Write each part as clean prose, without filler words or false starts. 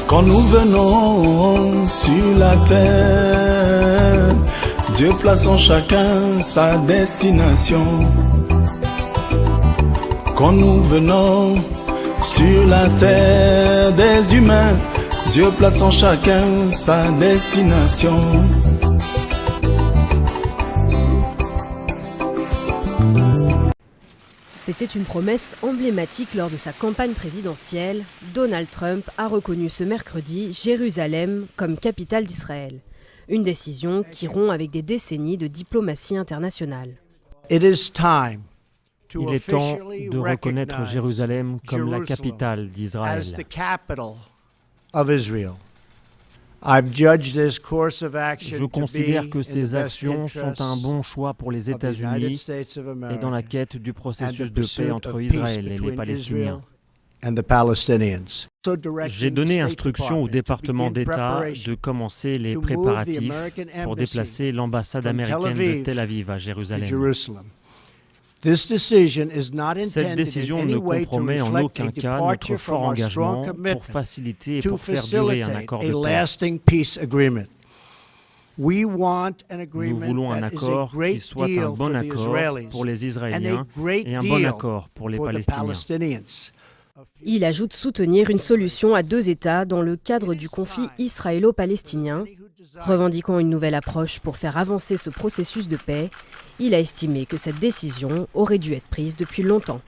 Quand nous venons sur la terre, Dieu place en chacun sa destination. Quand nous venons sur la terre des humains, Dieu place en chacun sa destination. C'était une promesse emblématique lors de sa campagne présidentielle. Donald Trump a reconnu ce mercredi Jérusalem comme capitale d'Israël. Une décision qui rompt avec des décennies de diplomatie internationale. Il est temps de reconnaître Jérusalem comme la capitale d'Israël. Je considère que ces actions sont un bon chour pour les États-Unis et dans la quête du processus de paix entre Israël et les Palestiniens. J'ai donné instruction au département d'État de commencer les préparatifs pour déplacer l'ambassade américaine de Tel Aviv à Jérusalem. Cette décision ne compromet en aucun cas notre fort engagement pour faciliter et pour faire durer un accord de paix. Nous voulons un accord qui soit un bon accord pour les Israéliens et un bon accord pour les Palestiniens. Il ajoute soutenir une solution à deux États dans le cadre du conflit israélo-palestinien. Revendiquant une nouvelle approche pour faire avancer ce processus de paix, il a estimé que cette décision aurait dû être prise depuis longtemps.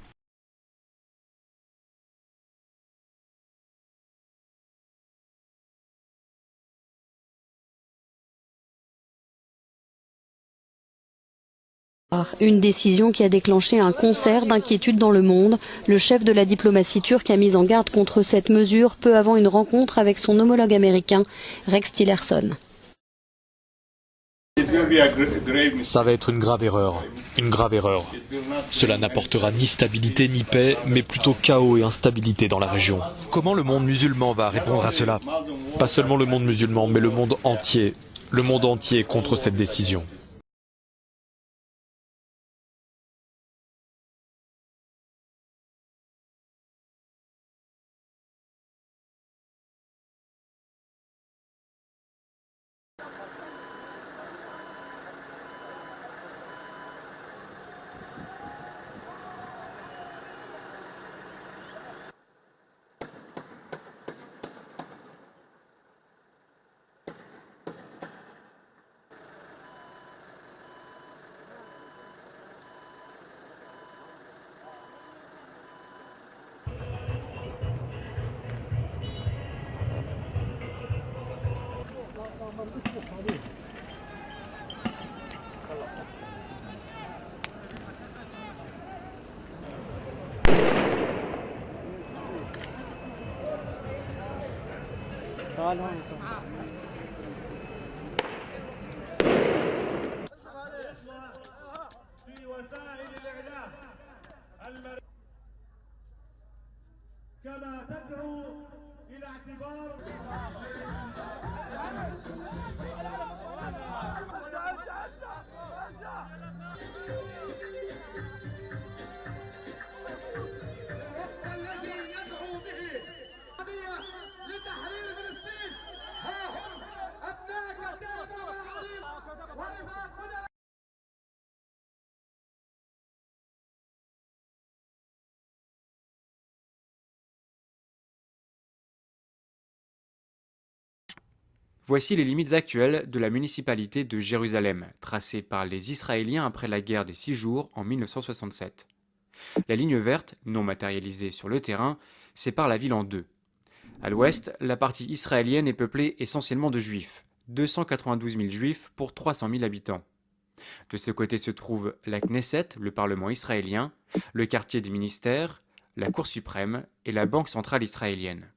Une décision qui a déclenché un concert d'inquiétude dans le monde. Le chef de la diplomatie turque a mis en garde contre cette mesure peu avant une rencontre avec son homologue américain, Rex Tillerson. Ça va être une grave erreur. Une grave erreur. Cela n'apportera ni stabilité ni paix, mais plutôt chaos et instabilité dans la région. Comment le monde musulman va répondre à cela? Pas seulement le monde musulman, mais le monde entier. Le monde entier contre cette décision. Voici les limites actuelles de la municipalité de Jérusalem, tracées par les Israéliens après la guerre des 6 jours en 1967. La ligne verte, non matérialisée sur le terrain, sépare la ville en deux. À l'ouest, la partie israélienne est peuplée essentiellement de juifs, 292 000 juifs pour 300 000 habitants. De ce côté se trouvent la Knesset, le Parlement israélien, le quartier des ministères, la Cour suprême et la Banque centrale israélienne.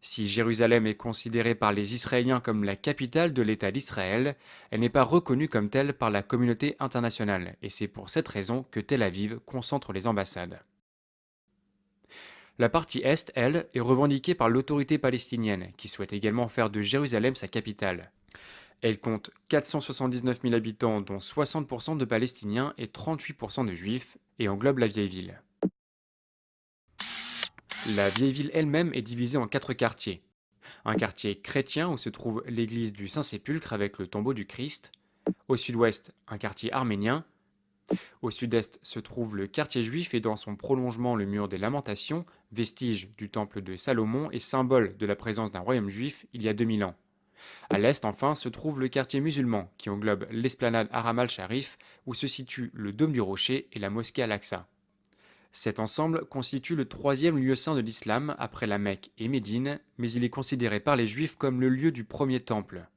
Si Jérusalem est considérée par les Israéliens comme la capitale de l'État d'Israël, elle n'est pas reconnue comme telle par la communauté internationale, et c'est pour cette raison que Tel Aviv concentre les ambassades. La partie Est, elle, est revendiquée par l'autorité palestinienne, qui souhaite également faire de Jérusalem sa capitale. Elle compte 479 000 habitants, dont 60% de Palestiniens et 38% de Juifs, et englobe la vieille ville. La vieille ville elle-même est divisée en 4 quartiers. Un quartier chrétien où se trouve l'église du Saint-Sépulcre avec le tombeau du Christ. Au sud-ouest, un quartier arménien. Au sud-est se trouve le quartier juif et dans son prolongement le mur des Lamentations, vestige du temple de Salomon et symbole de la présence d'un royaume juif il y a 2000 ans. À l'est, enfin, se trouve le quartier musulman qui englobe l'esplanade Haram al-Sharif où se situe le dôme du Rocher et la mosquée Al-Aqsa. Cet ensemble constitue le troisième lieu saint de l'islam après la Mecque et Médine, mais il est considéré par les Juifs comme le lieu du premier temple.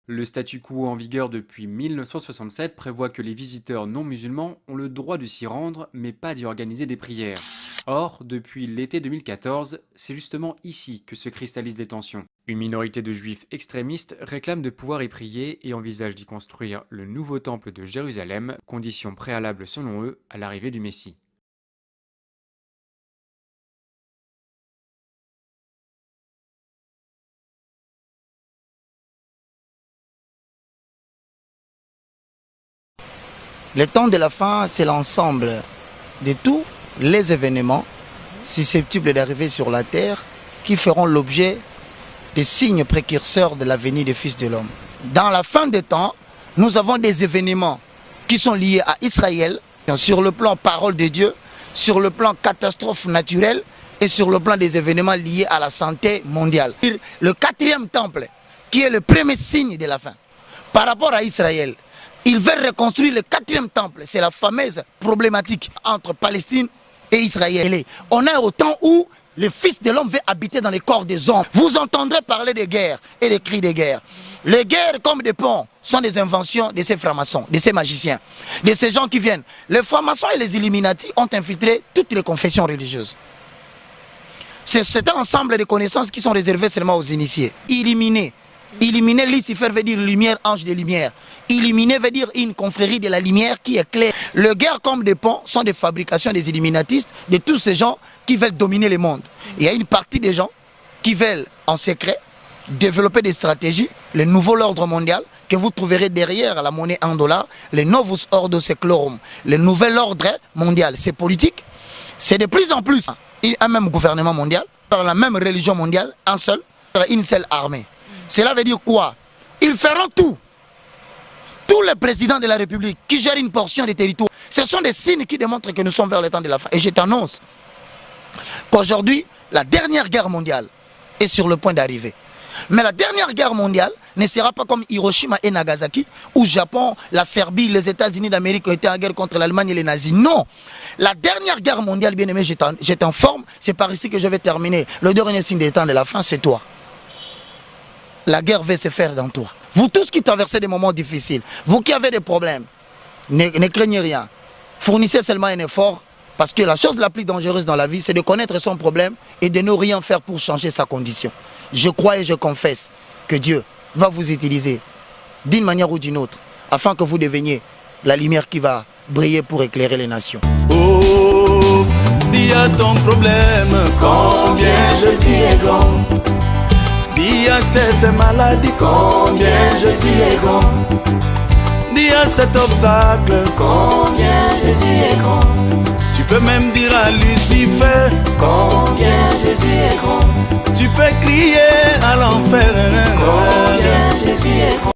Le statu quo en vigueur depuis 1967 prévoit que les visiteurs non musulmans ont le droit de s'y rendre, mais pas d'y organiser des prières. Or, depuis l'été 2014, c'est justement ici que se cristallisent les tensions. Une minorité de juifs extrémistes réclame de pouvoir y prier et envisage d'y construire le nouveau temple de Jérusalem, condition préalable selon eux à l'arrivée du Messie. Le temps de la fin, c'est l'ensemble de tous les événements susceptibles d'arriver sur la terre qui feront l'objet des signes précurseurs de la venue des Fils de l'homme. Dans la fin des temps, nous avons des événements qui sont liés à Israël, sur le plan parole de Dieu, sur le plan catastrophe naturelle et sur le plan des événements liés à la santé mondiale. Le quatrième temple, qui est le premier signe de la fin. Par rapport à Israël, ils veulent reconstruire le quatrième temple. C'est la fameuse problématique entre Palestine et Israël. On est au temps où le Fils de l'homme veut habiter dans les corps des hommes. Vous entendrez parler de guerre et des cris de guerre. Les guerres comme des ponts sont des inventions de ces francs-maçons, de ces magiciens, de ces gens qui viennent. Les francs-maçons et les Illuminati ont infiltré toutes les confessions religieuses. C'est un ensemble de connaissances qui sont réservées seulement aux initiés. Illuminer. Illuminer, Lucifer veut dire lumière, ange de lumière. Illuminer veut dire une confrérie de la lumière qui est claire. Les guerres comme des ponts sont des fabrications des illuminatistes, de tous ces gens qui veulent dominer le monde. Il y a une partie des gens qui veulent en secret développer des stratégies, le nouveau ordre mondial que vous trouverez derrière la monnaie $1, le Novus Ordo Seclorum, le nouvel ordre mondial. C'est politique, c'est de plus en plus un même gouvernement mondial, la même religion mondiale, une seule armée. Cela veut dire quoi? Ils feront tout. Tous les présidents de la République qui gèrent une portion des territoires, ce sont des signes qui démontrent que nous sommes vers le temps de la fin. Et je t'annonce qu'aujourd'hui, la dernière guerre mondiale est sur le point d'arriver. Mais la dernière guerre mondiale ne sera pas comme Hiroshima et Nagasaki, où Japon, la Serbie, les États-Unis d'Amérique ont été en guerre contre l'Allemagne et les nazis. Non. La dernière guerre mondiale, bien aimé, je t'informe, c'est par ici que je vais terminer. Le dernier signe des temps de la fin, c'est toi. La guerre va se faire dans toi. Vous tous qui traversez des moments difficiles, vous qui avez des problèmes, ne craignez rien. Fournissez seulement un effort, parce que la chose la plus dangereuse dans la vie, c'est de connaître son problème et de ne rien faire pour changer sa condition. Je crois et je confesse que Dieu va vous utiliser d'une manière ou d'une autre, afin que vous deveniez la lumière qui va briller pour éclairer les nations. Oh, dis à ton problème combien Jésus est grand. Dis à cette maladie combien Jésus est grand. Dis à cet obstacle combien Jésus est grand. Tu peux même dire à Lucifer combien Jésus est grand. Tu peux crier à l'enfer combien Jésus est grand.